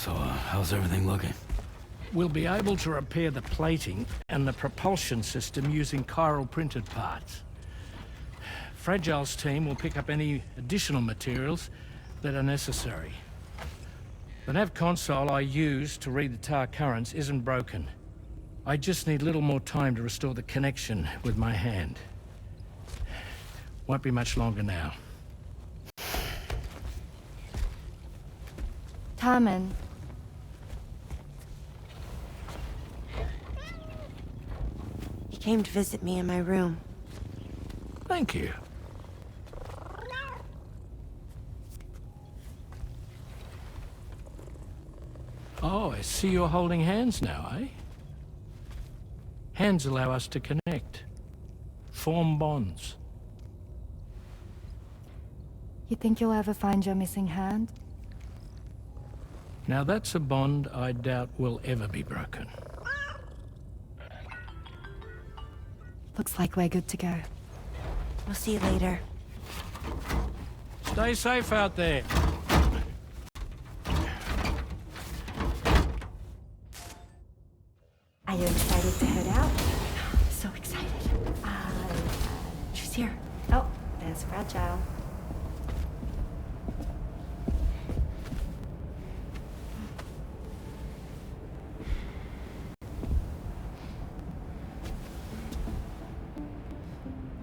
So, how's everything looking? We'll be able to repair the plating and the propulsion system using chiral printed parts. Fragile's team will pick up any additional materials that are necessary. The nav console I use to read the tar currents isn't broken. I just need a little more time to restore the connection with my hand. Won't be much longer now. Tarman. He came to visit me in my room. Thank you. Oh, I see you're holding hands now, eh? Hands allow us to connect, form bonds. You think you'll ever find your missing hand? Now that's a bond I doubt will ever be broken. Looks like we're good to go. We'll see you later. Stay safe out there. Are you excited to head out? So excited. She's here. Oh, there's Fragile.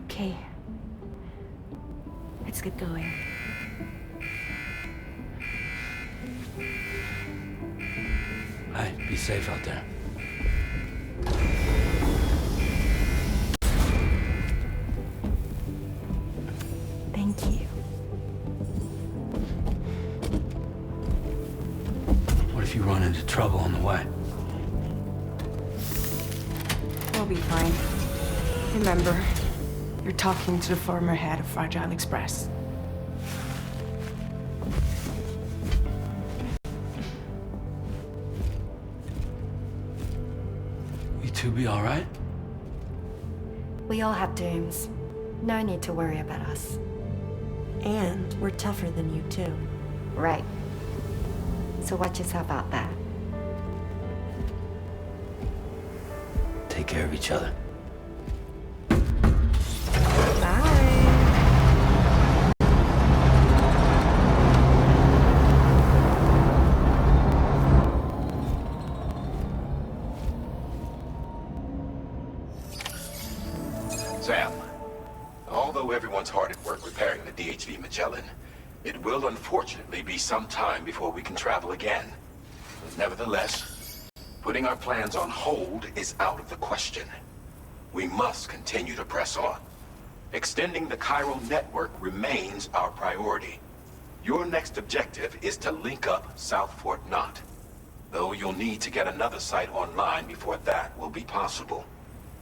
Okay. Let's get going. Hey, be safe out there. Thank you. What if you run into trouble on the way? We'll be fine. Remember, you're talking to the former head of Fragile Express. You two be all right? We all have dooms. No need to worry about us. And we're tougher than you, too. Right. So watch yourself out there. Take care of each other. Sam, although everyone's hard at work repairing the DHV Magellan, it will unfortunately be some time before we can travel again. Nevertheless, putting our plans on hold is out of the question. We must continue to press on. Extending the chiral network remains our priority. Your next objective is to link up South Fort Knot, though you'll need to get another site online before that will be possible.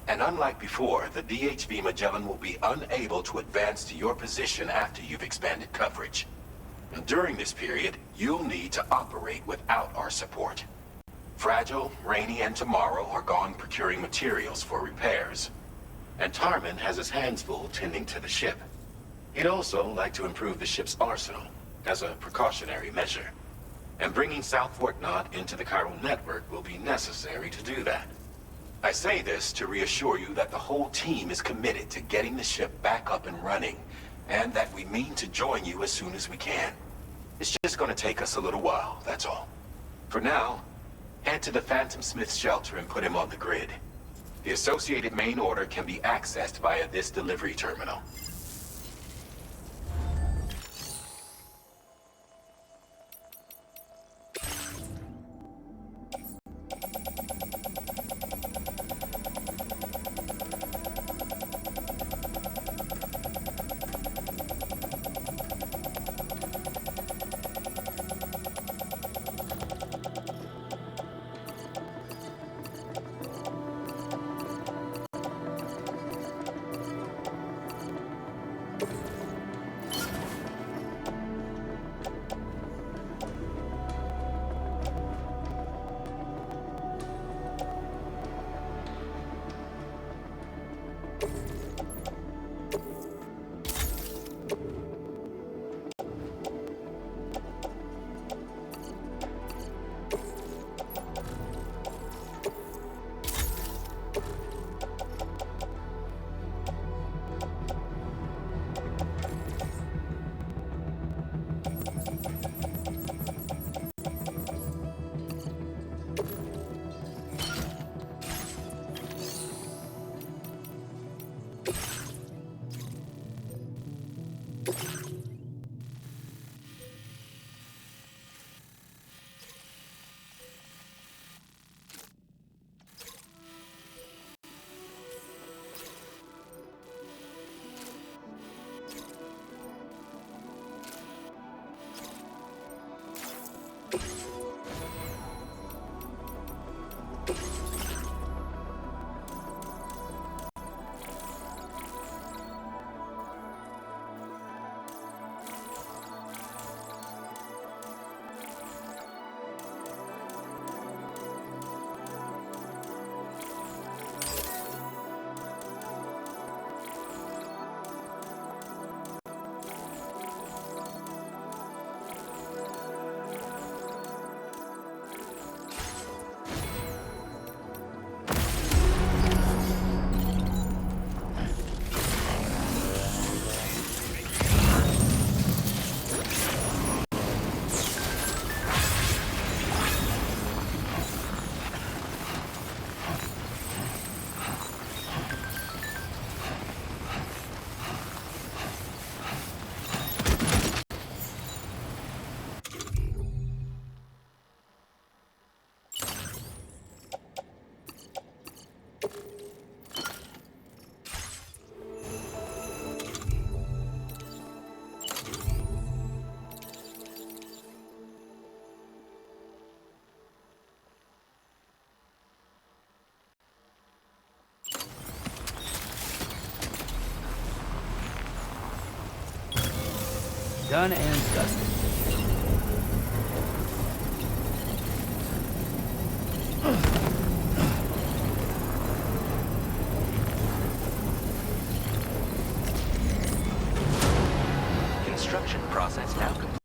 And unlike before, the DHV Magellan will be unable to advance to your position after you've expanded coverage. And during this period, you'll need to operate without our support. Fragile, Rainy, and Tomorrow are gone procuring materials for repairs. And Tarman has his hands full tending to the ship. He'd also like to improve the ship's arsenal, as a precautionary measure. And bringing South Fort Knot into the chiral network will be necessary to do that. I say this to reassure you that the whole team is committed to getting the ship back up and running, and that we mean to join you as soon as we can. It's just going to take us a little while, that's all. For now, head to the Phantom Smith shelter and put him on the grid. The associated main order can be accessed via this delivery terminal. Done and dusted. Construction process now complete.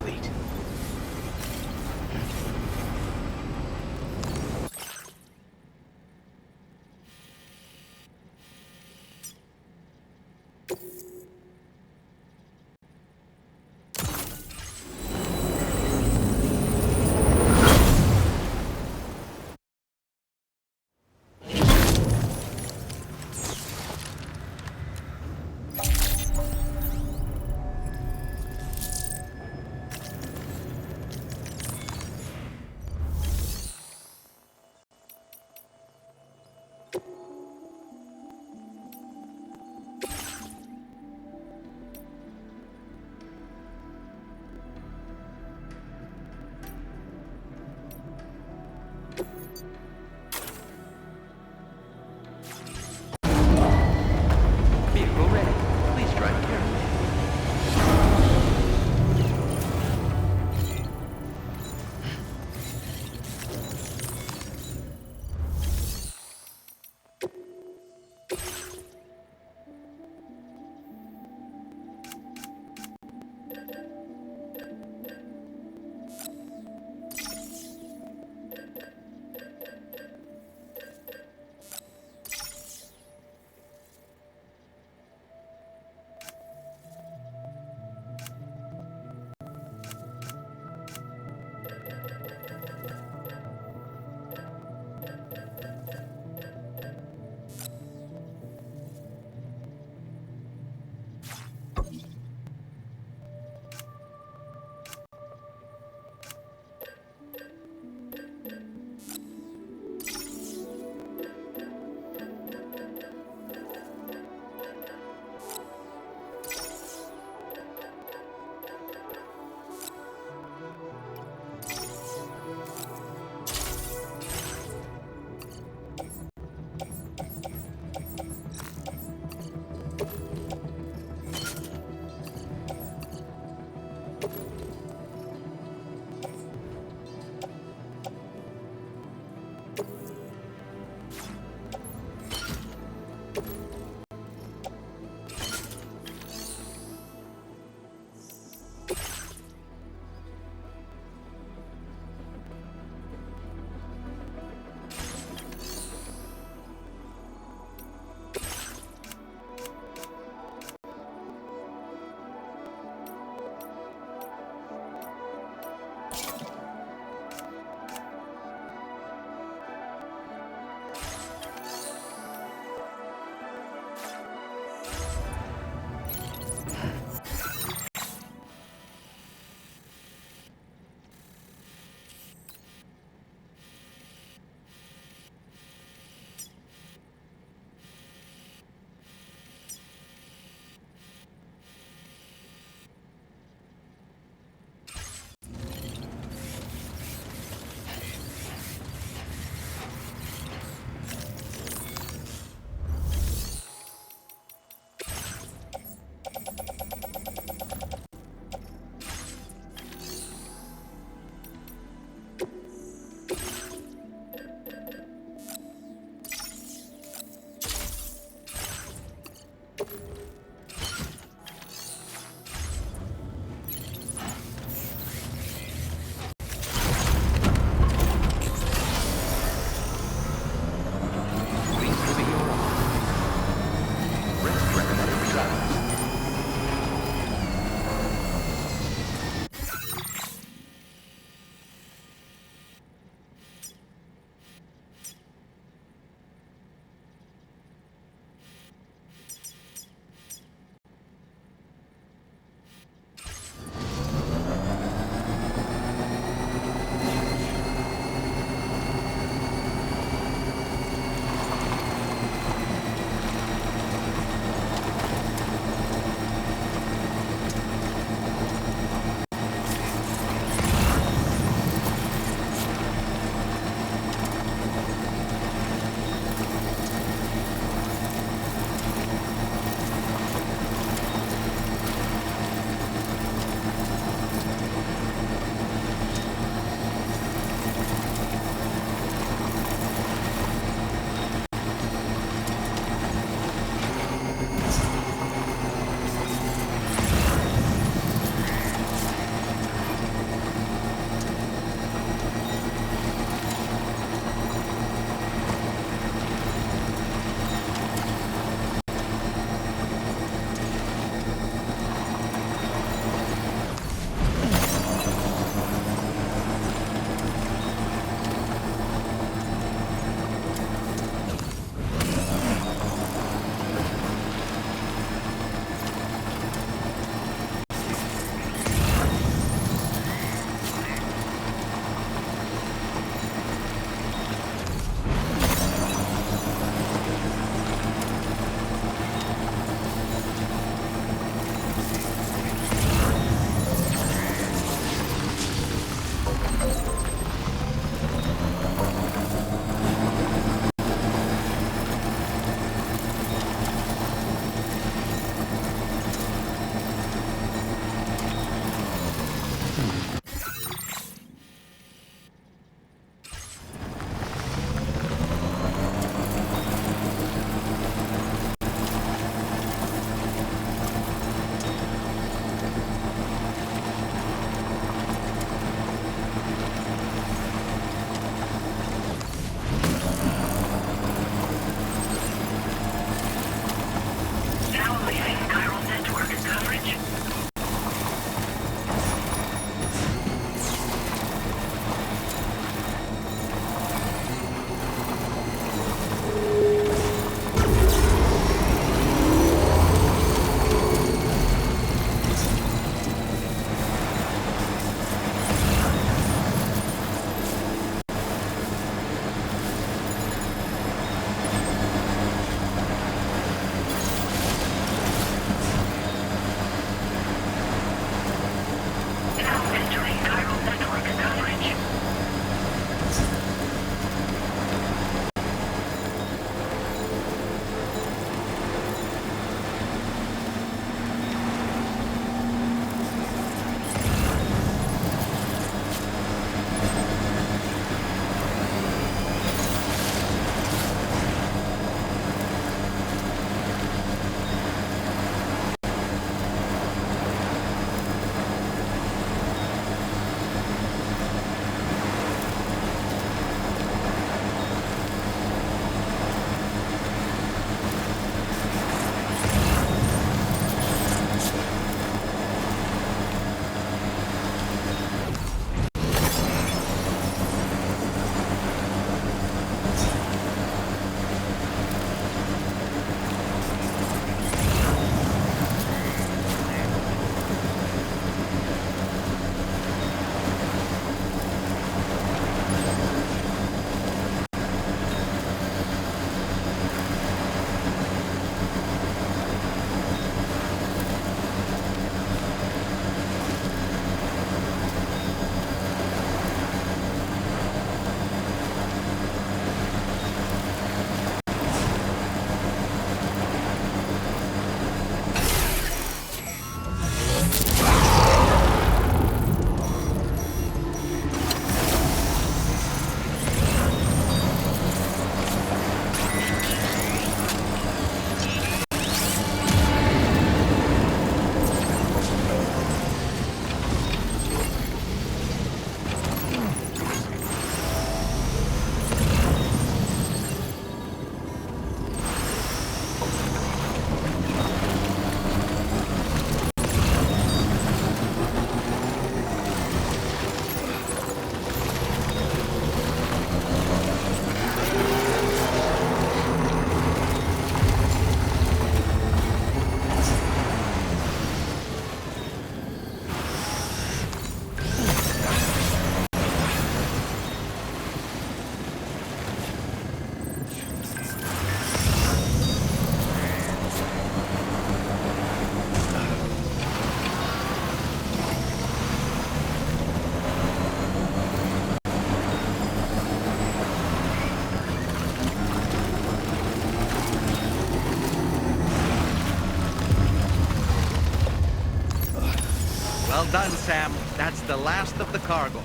Well done, Sam. That's the last of the cargo.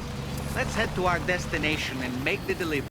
Let's head to our destination and make the delivery.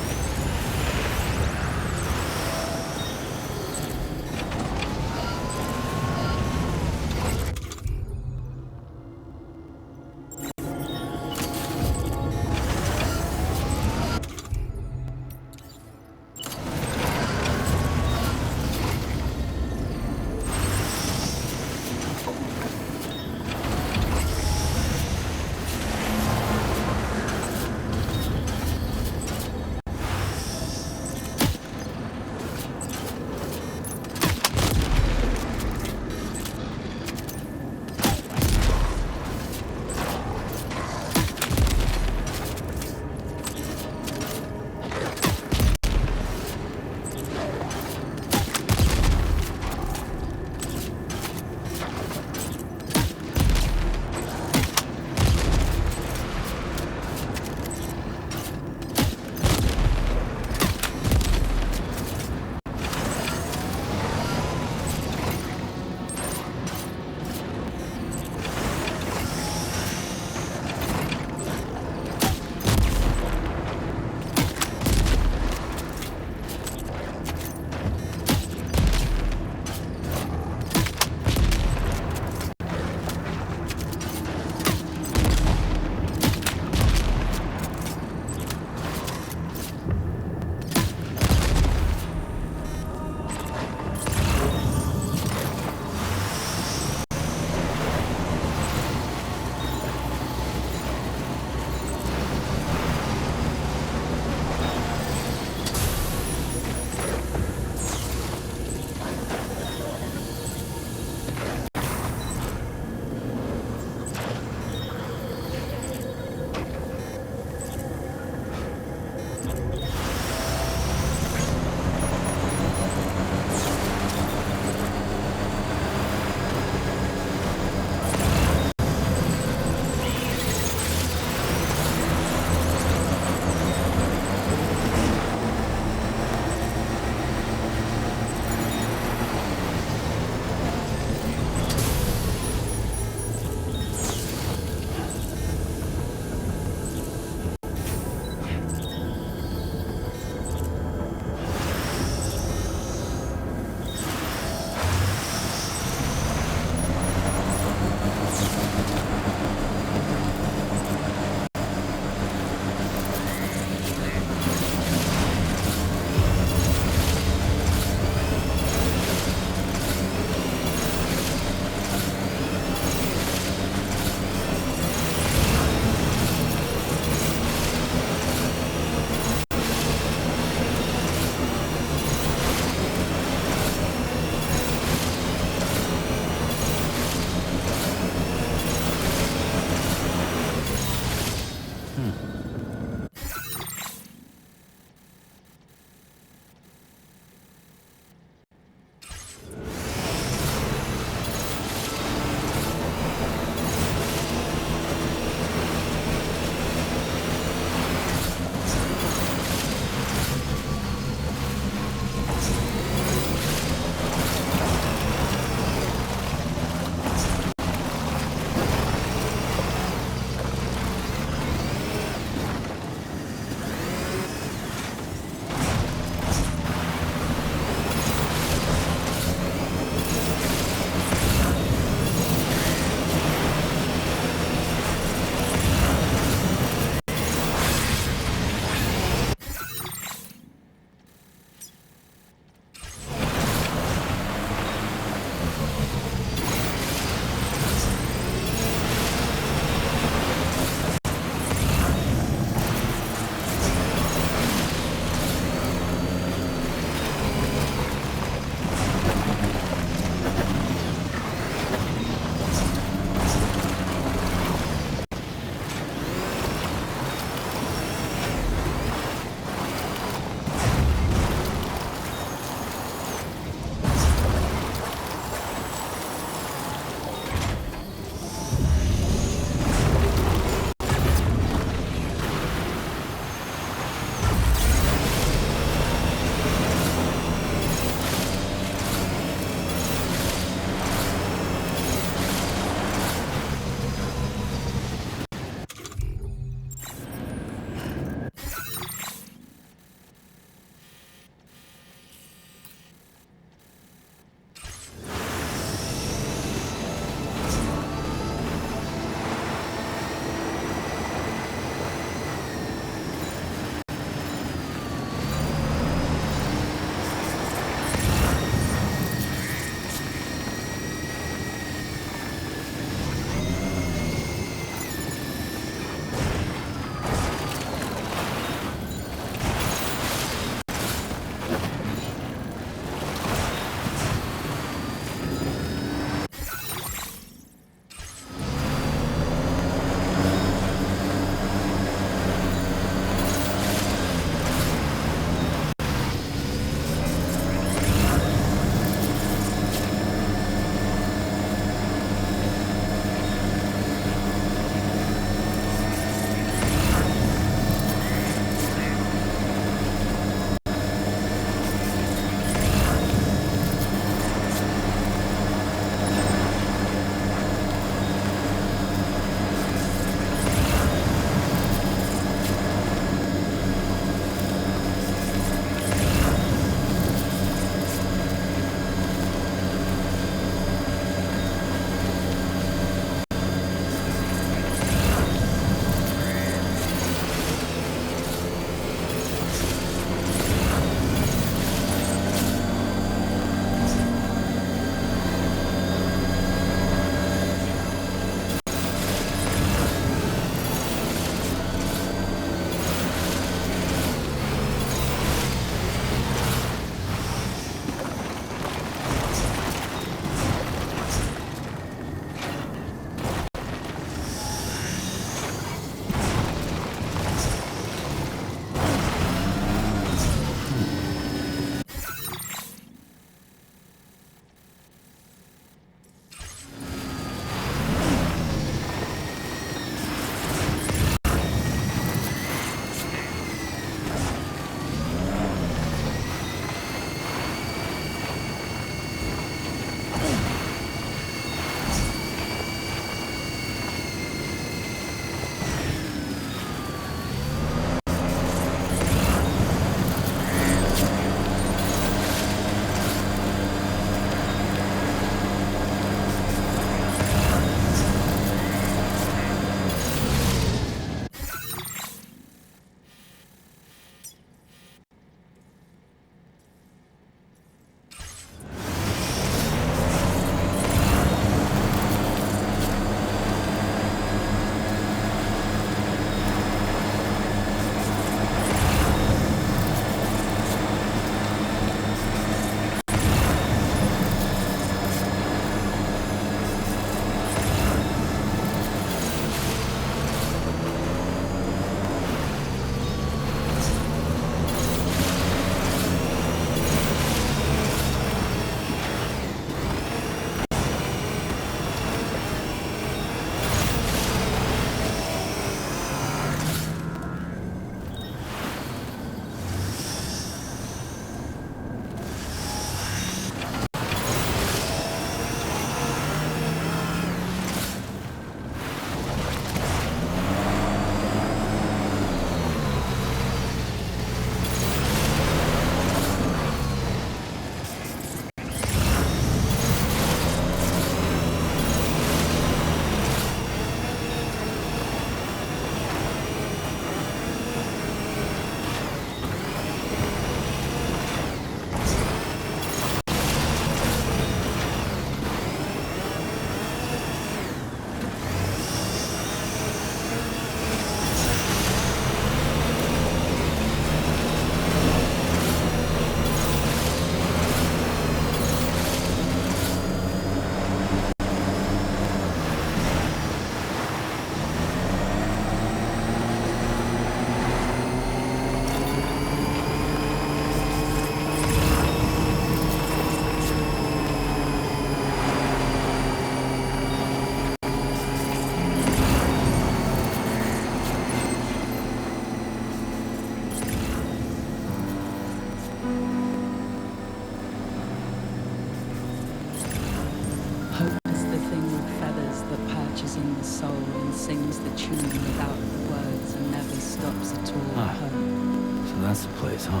sings the tune without the words and never stops at all. Ah. Hope. So that's the place, huh?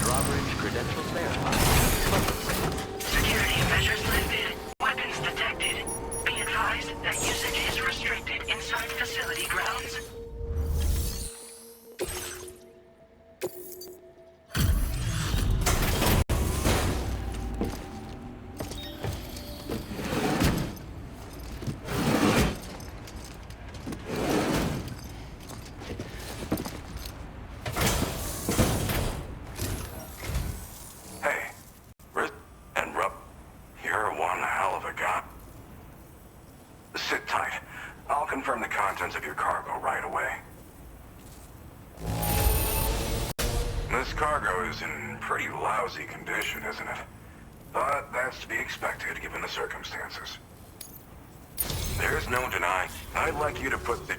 Drawbridge credentials verified. Security measures lifted. Weapons detected. Be advised that usage is restricted inside facility grounds. Hey, Riz and Rupp, you're one hell of a guy. Sit tight. I'll confirm the contents of your cargo right away. This cargo is in pretty lousy condition, isn't it? But that's to be expected given the circumstances. There's no denying. I'd like you to put the...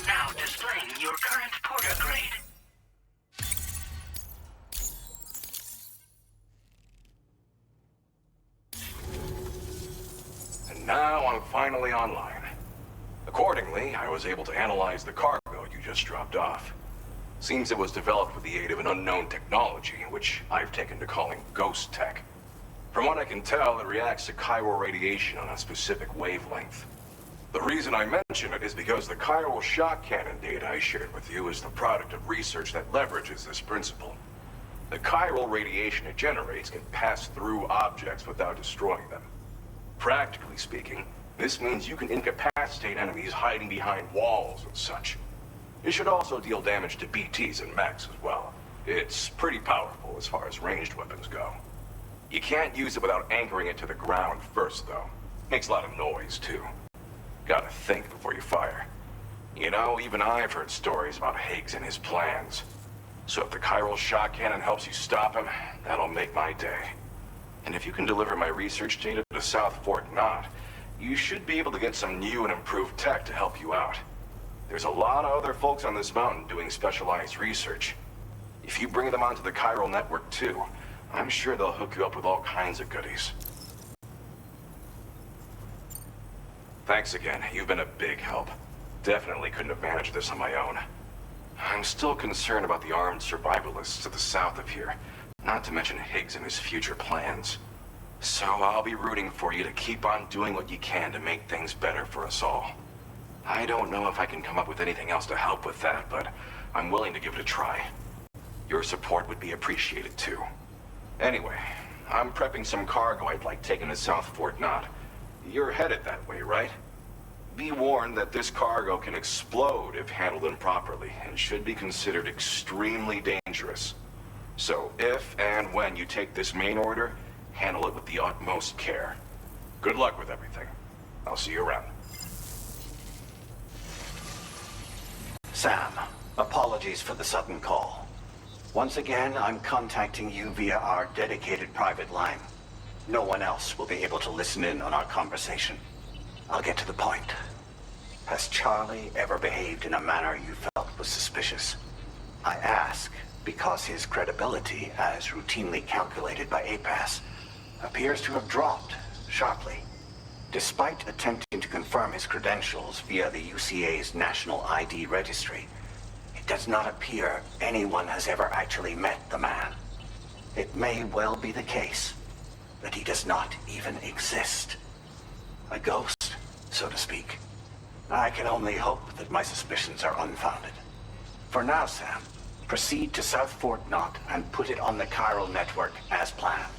Now displaying your current porter grade. And now I'm finally online. Accordingly, I was able to analyze the cargo you just dropped off. Seems it was developed with the aid of an unknown technology, which I've taken to calling ghost tech. From what I can tell, it reacts to chiral radiation on a specific wavelength. The reason I mention it is because the chiral shock cannon data I shared with you is the product of research that leverages this principle. The chiral radiation it generates can pass through objects without destroying them. Practically speaking, this means you can incapacitate enemies hiding behind walls and such. It should also deal damage to BTs and mechs as well. It's pretty powerful as far as ranged weapons go. You can't use it without anchoring it to the ground first, though. Makes a lot of noise, too. Gotta think before you fire. You know, even I've heard stories about Higgs and his plans. So if the chiral shock cannon helps you stop him, that'll make my day. And if you can deliver my research data to South Fort Knot, you should be able to get some new and improved tech to help you out. There's a lot of other folks on this mountain doing specialized research. If you bring them onto the chiral network too, I'm sure they'll hook you up with all kinds of goodies. Thanks again. You've been a big help. Definitely couldn't have managed this on my own. I'm still concerned about the armed survivalists to the south of here, not to mention Higgs and his future plans. So I'll be rooting for you to keep on doing what you can to make things better for us all. I don't know if I can come up with anything else to help with that, but I'm willing to give it a try. Your support would be appreciated too. Anyway, I'm prepping some cargo I'd like taken to South Fort Knot. You're headed that way, right? Be warned that this cargo can explode if handled improperly, and should be considered extremely dangerous. So if and when you take this main order, handle it with the utmost care. Good luck with everything. I'll see you around. Sam, apologies for the sudden call. Once again, I'm contacting you via our dedicated private line. No one else will be able to listen in on our conversation. I'll get to the point. Has Charlie ever behaved in a manner you felt was suspicious? I ask because his credibility, as routinely calculated by APAS, appears to have dropped sharply. Despite attempting to confirm his credentials via the UCA's National ID Registry, it does not appear anyone has ever actually met the man. It may well be the case that he does not even exist. A ghost, so to speak. I can only hope that my suspicions are unfounded. For now, Sam, proceed to South Fort Knot and put it on the chiral network as planned.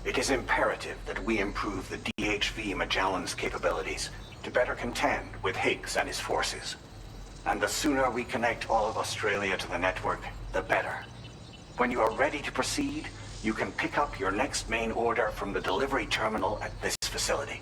It is imperative that we improve the DHV Magellan's capabilities to better contend with Higgs and his forces. And the sooner we connect all of Australia to the network, the better. When you are ready to proceed, you can pick up your next main order from the delivery terminal at this facility.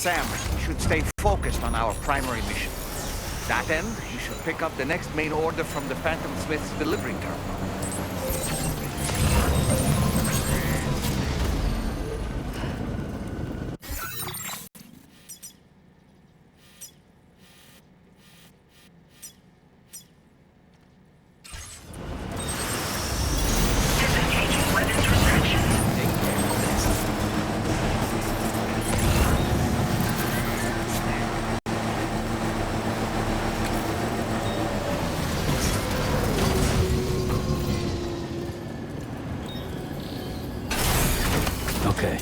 Sam, you should stay focused on our primary mission. That end, you should pick up the next main order from the Phantom Smith's delivery terminal. Okay.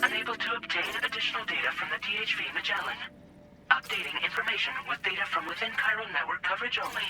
Unable to obtain additional data from the DHV Magellan. Updating information with data from within chiral network coverage only.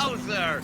closer!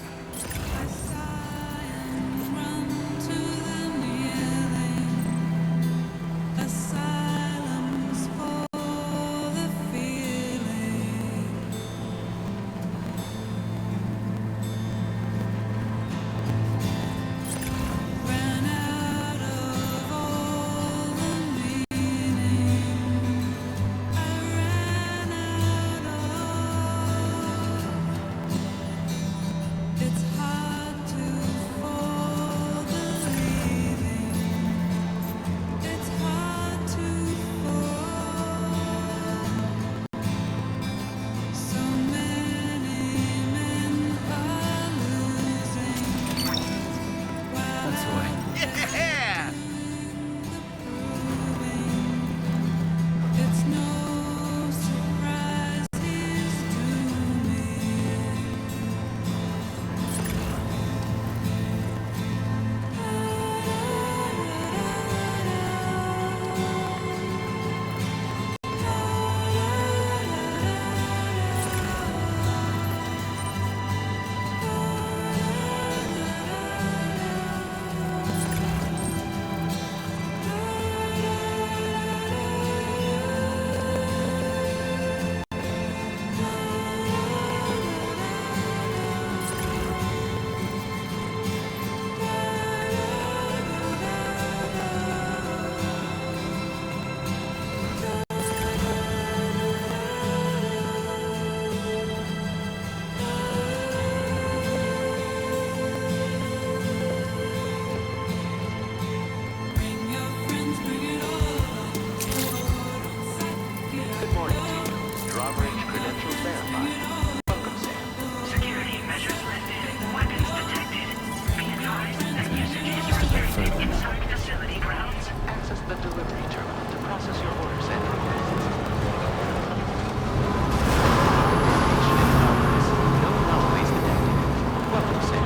That's the way. Yeah! Good morning to you. Drawbridge credentials verified. Welcome, Sam. Security measures lifted. Weapons detected. Be advised that usage is restricted inside facility grounds. Access the delivery terminal to process your orders and requests. No anomalies detected. Welcome, Sam.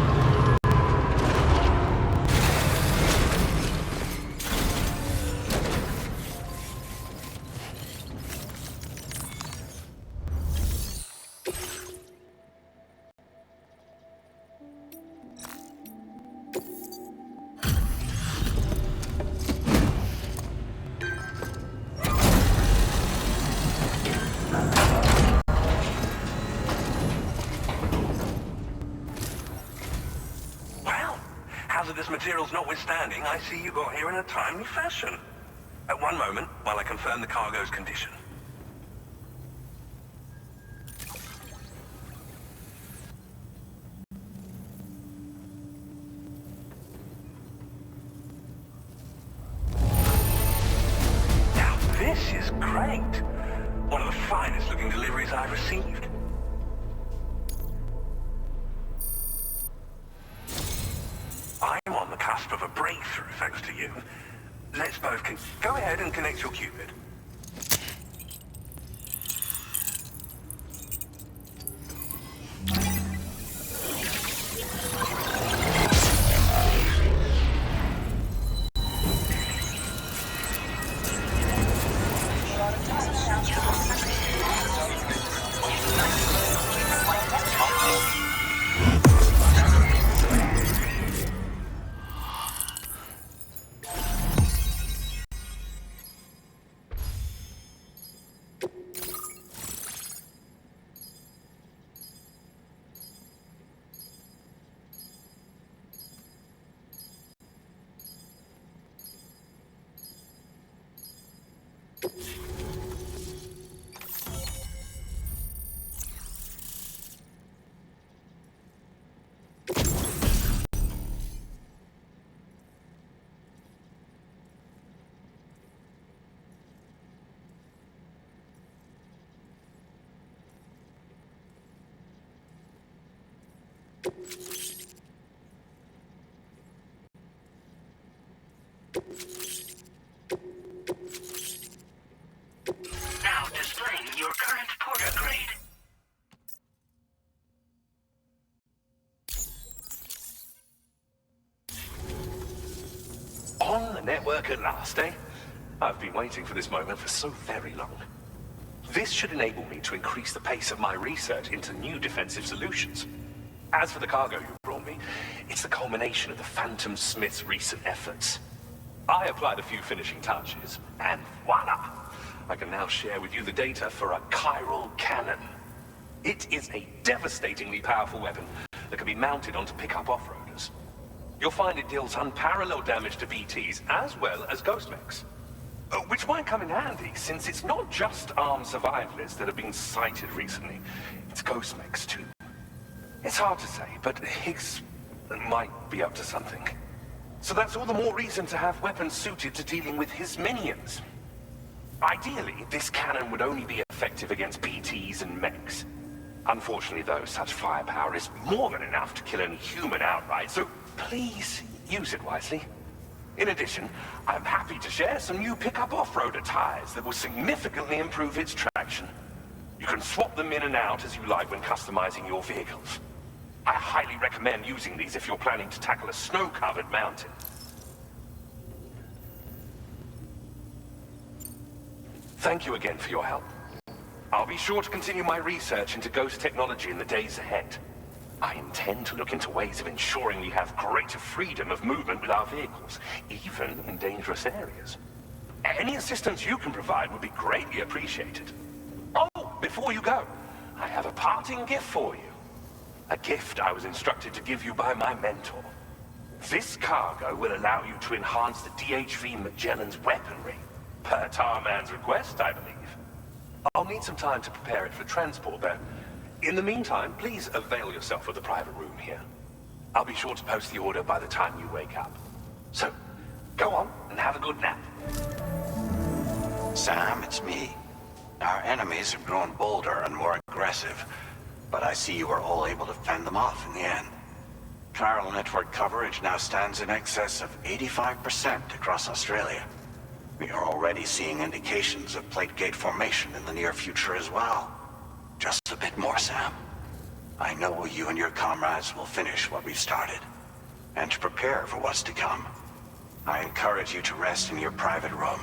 Well, hazardous materials notwithstanding, I see you got here in a timely fashion. At one moment, while I confirm the cargo's condition. Now this is great. One of the finest looking deliveries I've received. I'm on the cusp of a breakthrough, thanks to you. Let's both go ahead and connect your Cupid. Now displaying your current porter grade. On the network at last, eh? I've been waiting for this moment for so very long. This should enable me to increase the pace of my research into new defensive solutions. As for the cargo you brought me, it's the culmination of the Phantom Smith's recent efforts. I applied a few finishing touches, and voila! I can now share with you the data for a chiral cannon. It is a devastatingly powerful weapon that can be mounted onto pickup off-roaders. You'll find it deals unparalleled damage to BTs as well as ghost mechs. Which might come in handy, since it's not just armed survivalists that have been sighted recently. It's ghost mechs too. It's hard to say, but Higgs might be up to something. So that's all the more reason to have weapons suited to dealing with his minions. Ideally, this cannon would only be effective against BTs and mechs. Unfortunately, though, such firepower is more than enough to kill any human outright, so please use it wisely. In addition, I'm happy to share some new pickup off-roader tires that will significantly improve its traction. You can swap them in and out as you like when customizing your vehicles. I highly recommend using these if you're planning to tackle a snow-covered mountain. Thank you again for your help. I'll be sure to continue my research into ghost technology in the days ahead. I intend to look into ways of ensuring we have greater freedom of movement with our vehicles, even in dangerous areas. Any assistance you can provide would be greatly appreciated. Oh, before you go, I have a parting gift for you. A gift I was instructed to give you by my mentor. This cargo will allow you to enhance the DHV Magellan's weaponry, per Tarman's request, I believe. I'll need some time to prepare it for transport, though. In the meantime, please avail yourself of the private room here. I'll be sure to post the order by the time you wake up. So, go on and have a good nap. Sam, it's me. Our enemies have grown bolder and more aggressive, but I see you were all able to fend them off in the end. Chiral network coverage now stands in excess of 85% across Australia. We are already seeing indications of plate gate formation in the near future as well. Just a bit more, Sam. I know you and your comrades will finish what we've started. And to prepare for what's to come, I encourage you to rest in your private room.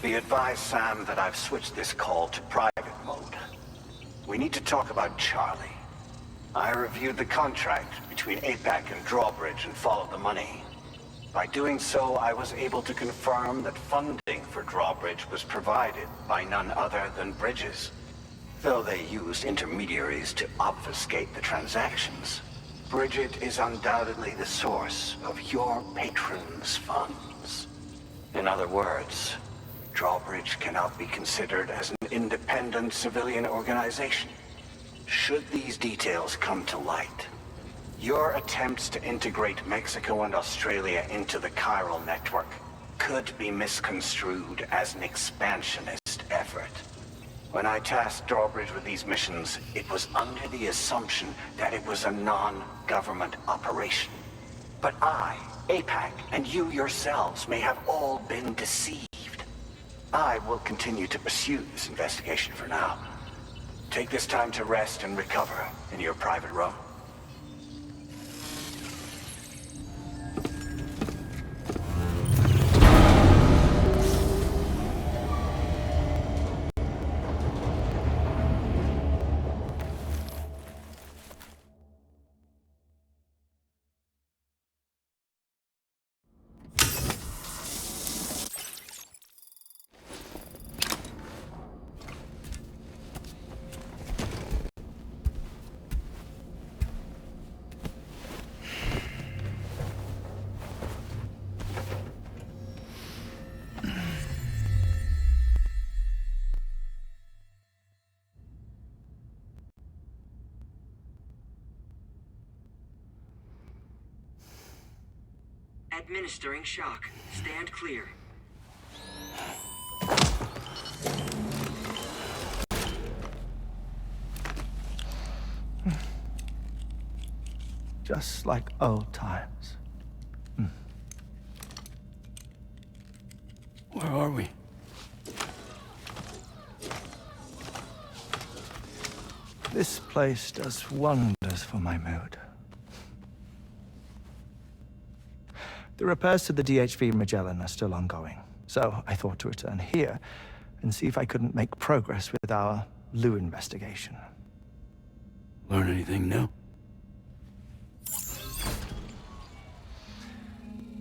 Be advised, Sam, that I've switched this call to private mode. We need to talk about Charlie. I reviewed the contract between APAC and Drawbridge and followed the money. By doing so, I was able to confirm that funding for Drawbridge was provided by none other than Bridges. Though they used intermediaries to obfuscate the transactions, Bridget is undoubtedly the source of your patrons' funds. In other words, Drawbridge cannot be considered as an independent civilian organization. Should these details come to light, your attempts to integrate Mexico and Australia into the Chiral network could be misconstrued as an expansionist effort. When I tasked Drawbridge with these missions, it was under the assumption that it was a non-government operation. But I, APAC, and you yourselves may have all been deceived. I will continue to pursue this investigation for now. Take this time to rest and recover in your private room. Administering shock. Stand clear. Just like old times. Where are we? This place does wonders for my mood. The repairs to the DHV Magellan are still ongoing, so I thought to return here and see if I couldn't make progress with our Lou investigation. Learn anything new?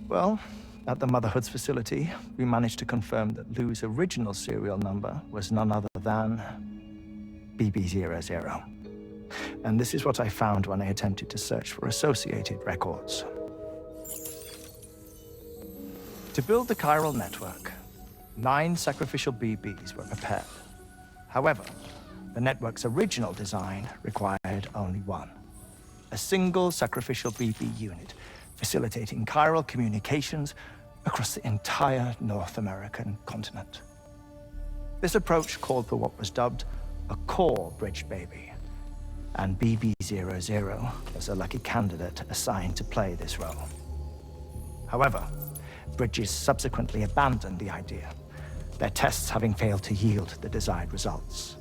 Well, at the Motherhood's facility, we managed to confirm that Lou's original serial number was none other than BB00. And this is what I found when I attempted to search for associated records. To build the chiral network, 9 sacrificial BBs were prepared. However, the network's original design required only 1. A single sacrificial BB unit, facilitating chiral communications across the entire North American continent. This approach called for what was dubbed a core bridge baby, and BB00 was a lucky candidate assigned to play this role. However, Bridges subsequently abandoned the idea, their tests having failed to yield the desired results.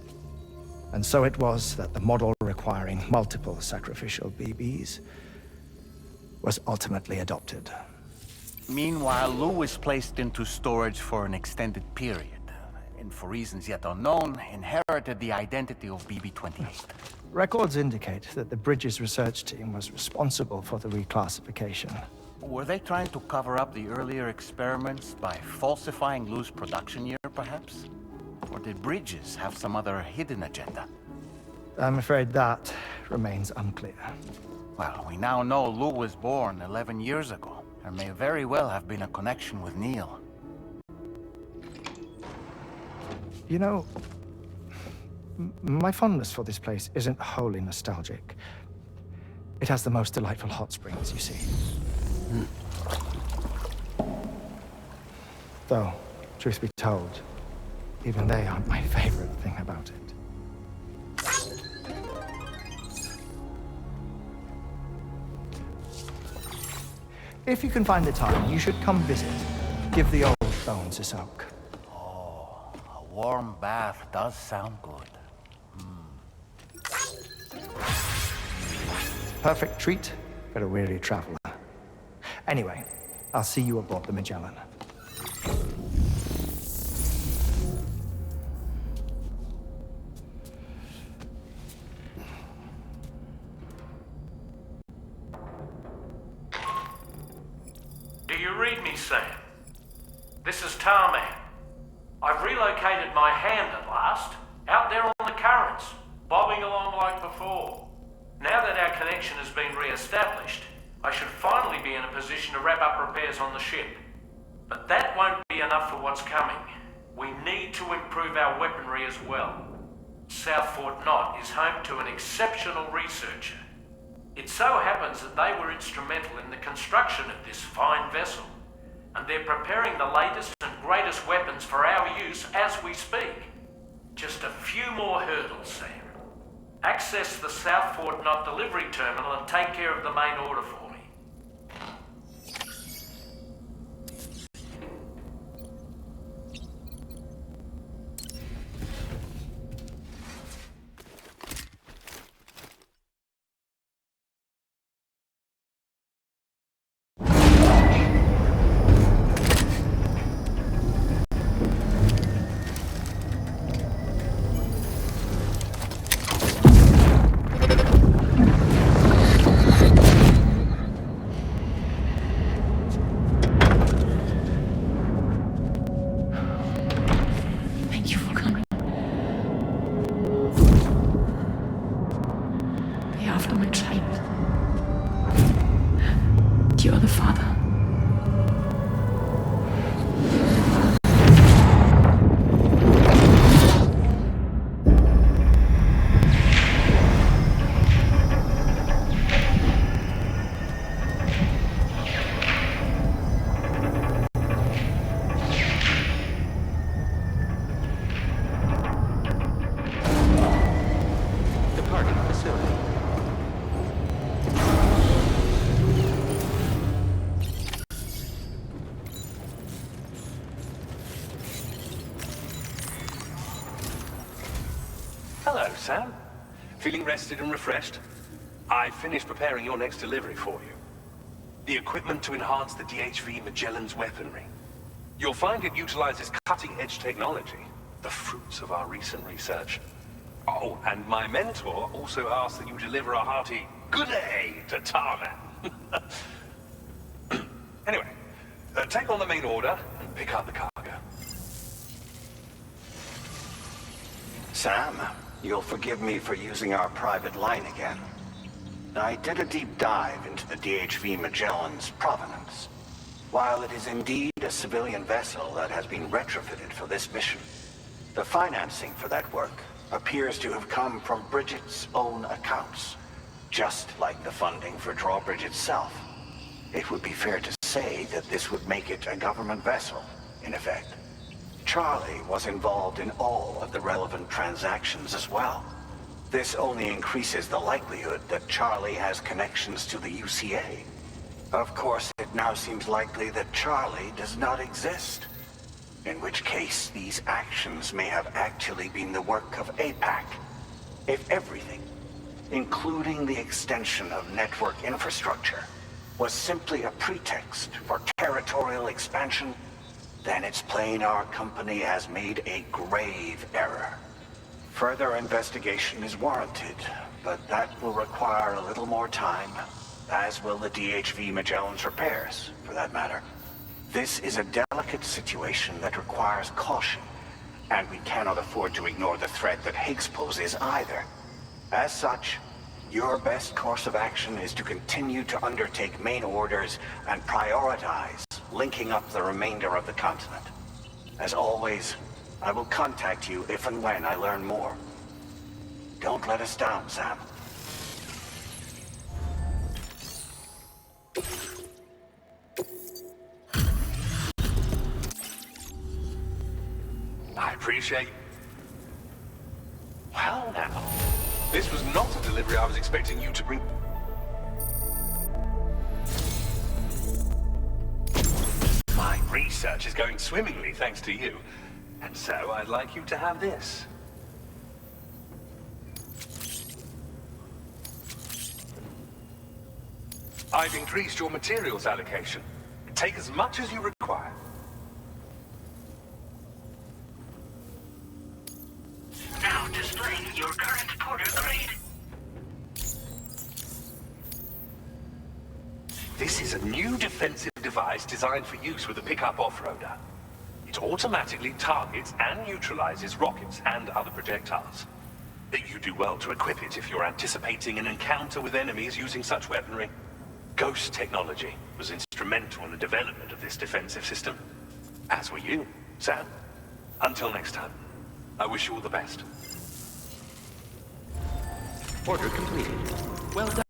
And so it was that the model requiring multiple sacrificial BBs was ultimately adopted. Meanwhile, Lou was placed into storage for an extended period, and for reasons yet unknown, inherited the identity of BB-28. Records indicate that the Bridges research team was responsible for the reclassification. Were they trying to cover up the earlier experiments by falsifying Lou's production year, perhaps? Or did Bridges have some other hidden agenda? I'm afraid that remains unclear. Well, we now know Lou was born 11 years ago. There may very well have been a connection with Neil. You know, my fondness for this place isn't wholly nostalgic. It has the most delightful hot springs, you see. Though, truth be told, even they aren't my favorite thing about it. If you can find the time, you should come visit. Give the old bones a soak. Oh, a warm bath does sound good. Perfect treat for a weary traveler. Anyway, I'll see you aboard the Magellan. Do you read me, Sam? This is Tarman. I've relocated my hand at last, out there on the currents, bobbing along like before. Now that our connection has been re-established, I should finally be in a position to wrap up repairs on the ship. But that won't be enough for what's coming. We need to improve our weaponry as well. South Fort Knott is home to an exceptional researcher. It so happens that they were instrumental in the construction of this fine vessel, and they're preparing the latest and greatest weapons for our use as we speak. Just a few more hurdles, Sam. Access the South Fort Knott delivery terminal and take care of the main order for me. You're the father. Departing facility. Hello, Sam. Feeling rested and refreshed? I finished preparing your next delivery for you. The equipment to enhance the DHV Magellan's weaponry. You'll find it utilizes cutting-edge technology, the fruits of our recent research. Oh, and my mentor also asked that you deliver a hearty good day to Tarman. Anyway, take on the main order and pick up the cargo. Sam, you'll forgive me for using our private line again. I did a deep dive into the DHV Magellan's provenance. While it is indeed a civilian vessel that has been retrofitted for this mission, the financing for that work appears to have come from Bridget's own accounts, just like the funding for Drawbridge itself. It would be fair to say that this would make it a government vessel, in effect. Charlie was involved in all of the relevant transactions as well. This only increases the likelihood that Charlie has connections to the UCA. Of course, it now seems likely that Charlie does not exist. In which case, these actions may have actually been the work of APAC. If everything, including the extension of network infrastructure, was simply a pretext for territorial expansion, then it's plain our company has made a grave error. Further investigation is warranted, but that will require a little more time, as will the DHV Magellan's repairs, for that matter. This is a delicate situation that requires caution, and we cannot afford to ignore the threat that Higgs poses either. As such, your best course of action is to continue to undertake main orders and prioritize linking up the remainder of the continent. As always, I will contact you if and when I learn more. Don't let us down, Sam. I appreciate... Well now, this was not a delivery I was expecting you to bring... My research is going swimmingly thanks to you, and so I'd like you to have this. I've increased your materials allocation. Take as much as you require. Now displaying your current Porter grade. This is a new defensive device designed for use with a pickup off-roader. It automatically targets and neutralizes rockets and other projectiles. You do well to equip it if you're anticipating an encounter with enemies using such weaponry. Ghost technology was instrumental in the development of this defensive system. As were you, Sam. Until next time, I wish you all the best. Order completed. Well done.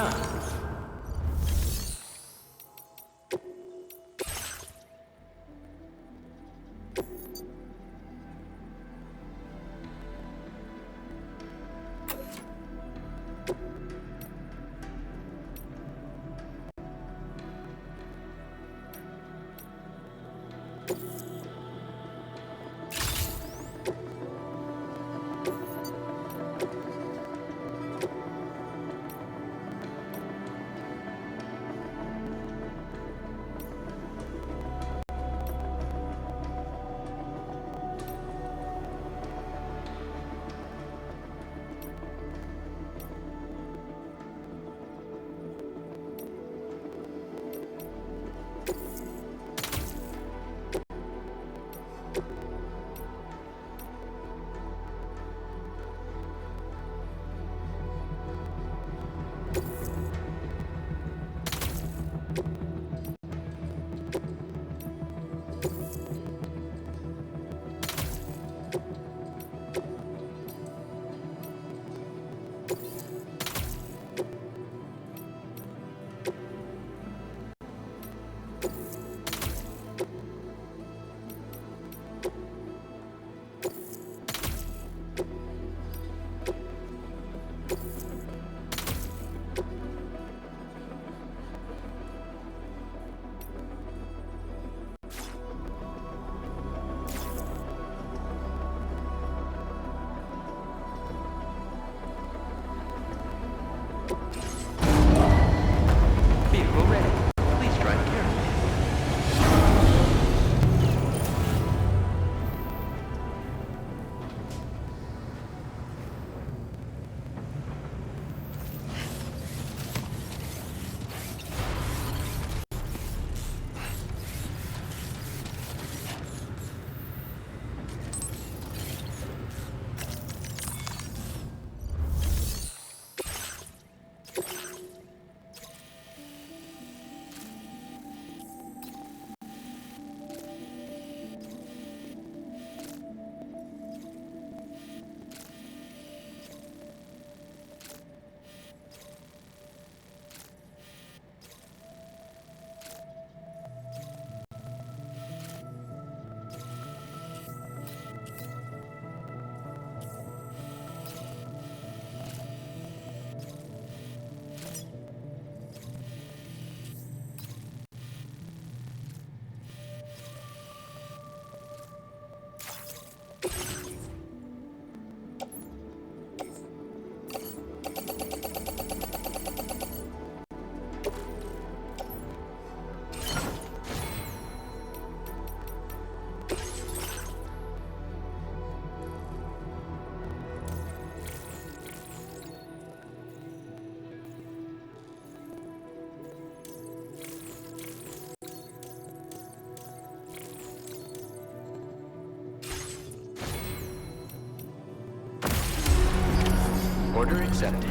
Order accepted.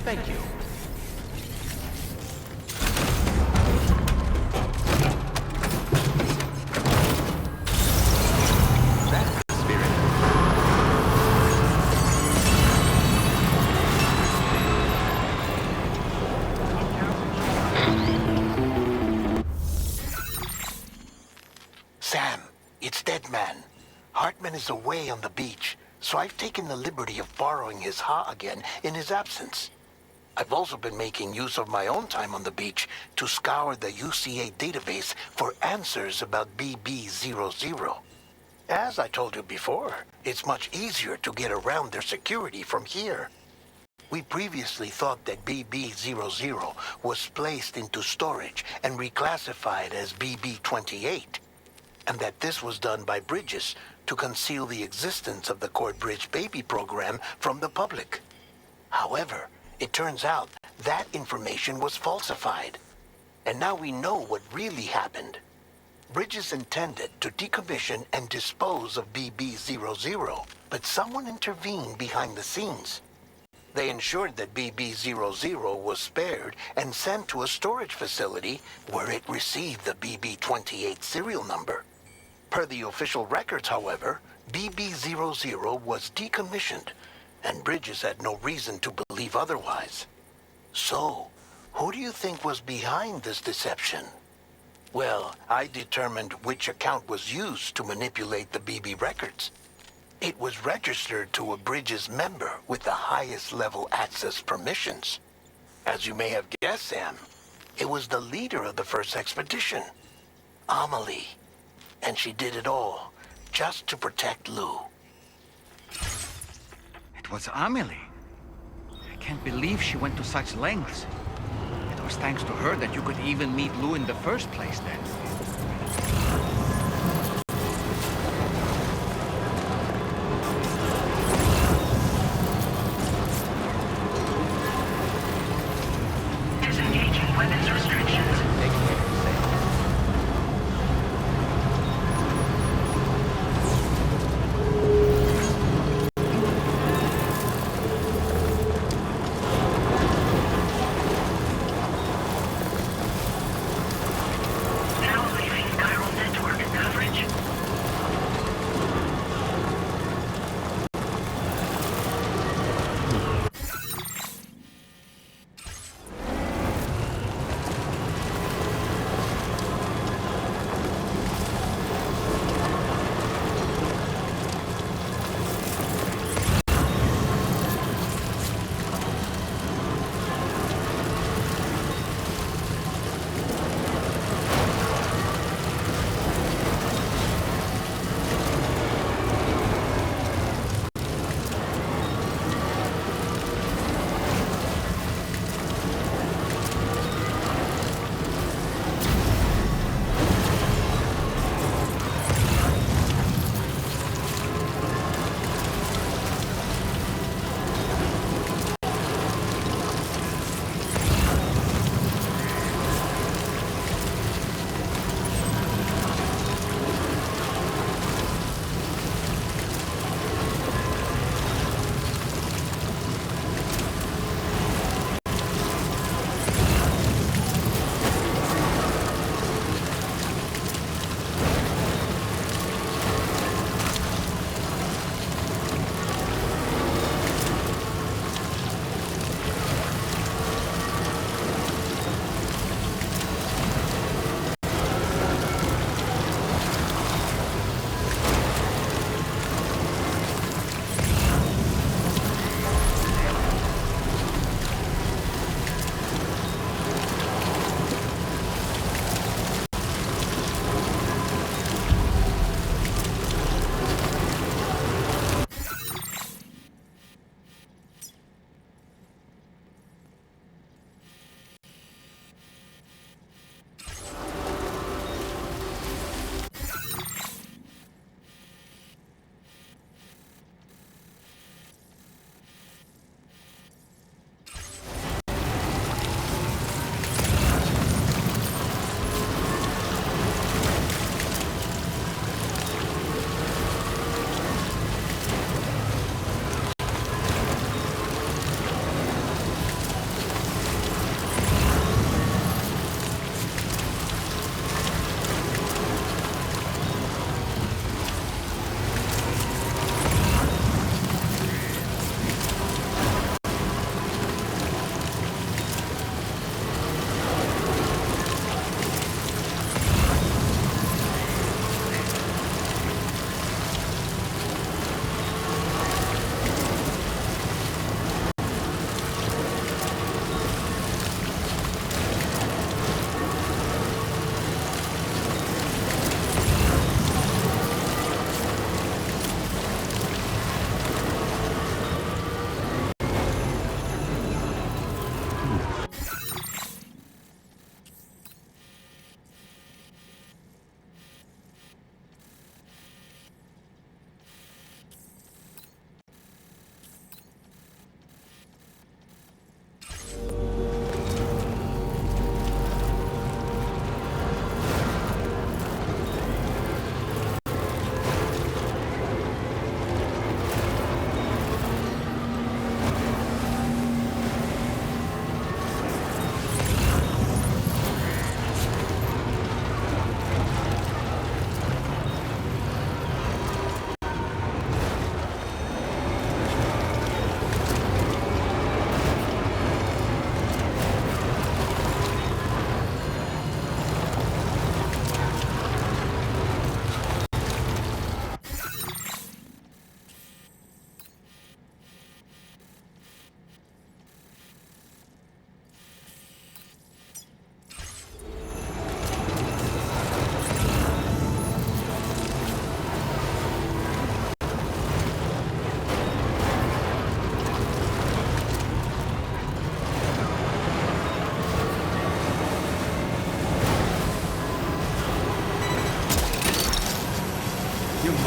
Thank you. That's the spirit. Sam, it's Deadman. Hartman is away on the beach, so I've taken the liberty of borrowing his Ha again in his absence. I've also been making use of my own time on the beach to scour the UCA database for answers about BB00. As I told you before, it's much easier to get around their security from here. We previously thought that BB00 was placed into storage and reclassified as BB28, and that this was done by Bridges to conceal the existence of the Cord Bridge Baby program from the public. However, it turns out that information was falsified, and now we know what really happened. Bridges intended to decommission and dispose of BB00, but someone intervened behind the scenes. They ensured that BB00 was spared and sent to a storage facility where it received the BB28 serial number. Per the official records, however, BB00 was decommissioned, and Bridges had no reason to believe otherwise. So, who do you think was behind this deception? Well, I determined which account was used to manipulate the BB records. It was registered to a Bridges member with the highest level access permissions. As you may have guessed, Sam, it was the leader of the first expedition, Amelie. And she did it all just to protect Lou. It was Amelie. I can't believe she went to such lengths. It was thanks to her that you could even meet Lou in the first place then. Disengaging weapons restrictions. Now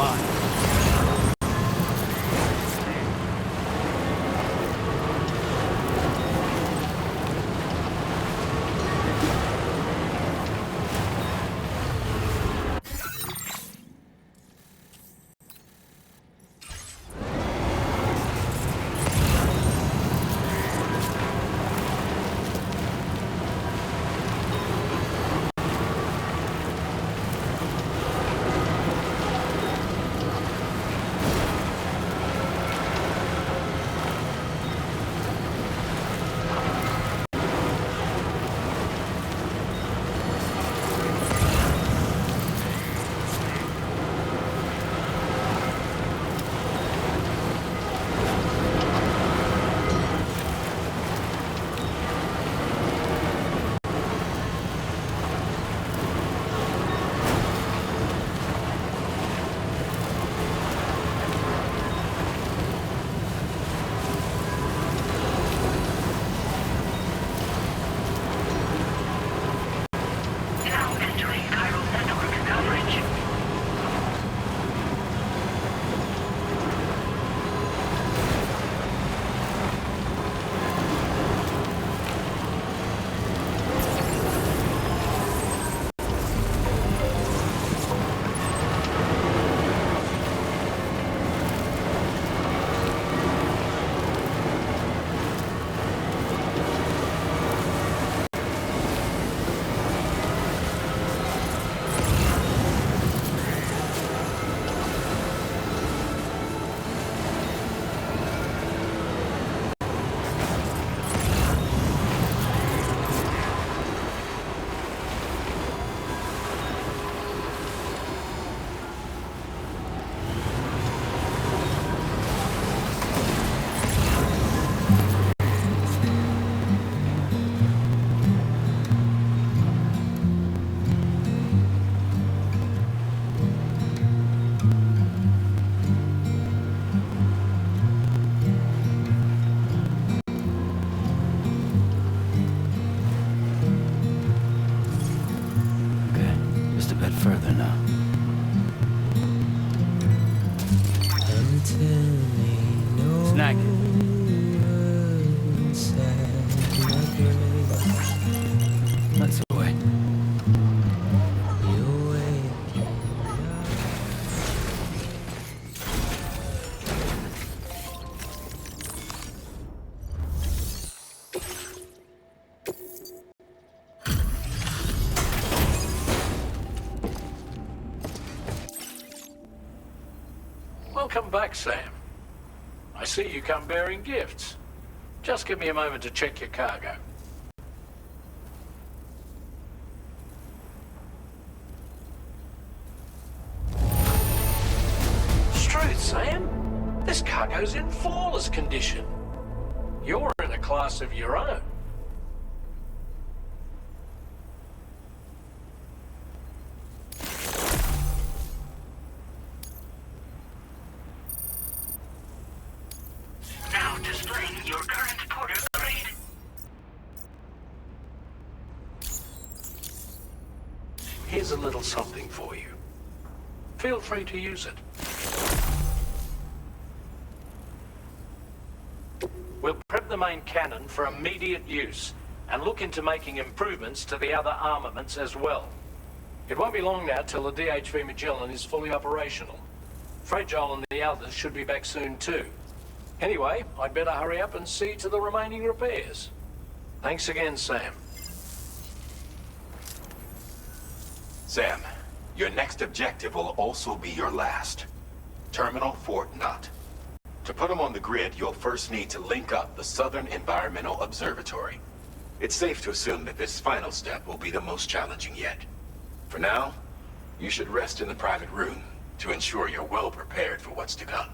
mine. Now entering chiral network coverage. Okay, just a bit further now. Snag it. That's the way. Welcome back, Sam. I see you come bearing gifts. Just give me a moment to check your cargo. Struth, Sam. This cargo's in flawless condition. You're in a class of your own. Now displaying your current porter grade. Here's a little something for you. Feel free to use it. We'll prep the main cannon for immediate use and look into making improvements to the other armaments as well. It won't be long now till the DHV Magellan is fully operational. Fragile and the others should be back soon too. Anyway, I'd better hurry up and see to the remaining repairs. Thanks again, Sam. Sam, your next objective will also be your last. Terminal Fort Knott. To put them on the grid, you'll first need to link up the Southern Environmental Observatory. It's safe to assume that this final step will be the most challenging yet. For now, you should rest in the private room to ensure you're well prepared for what's to come.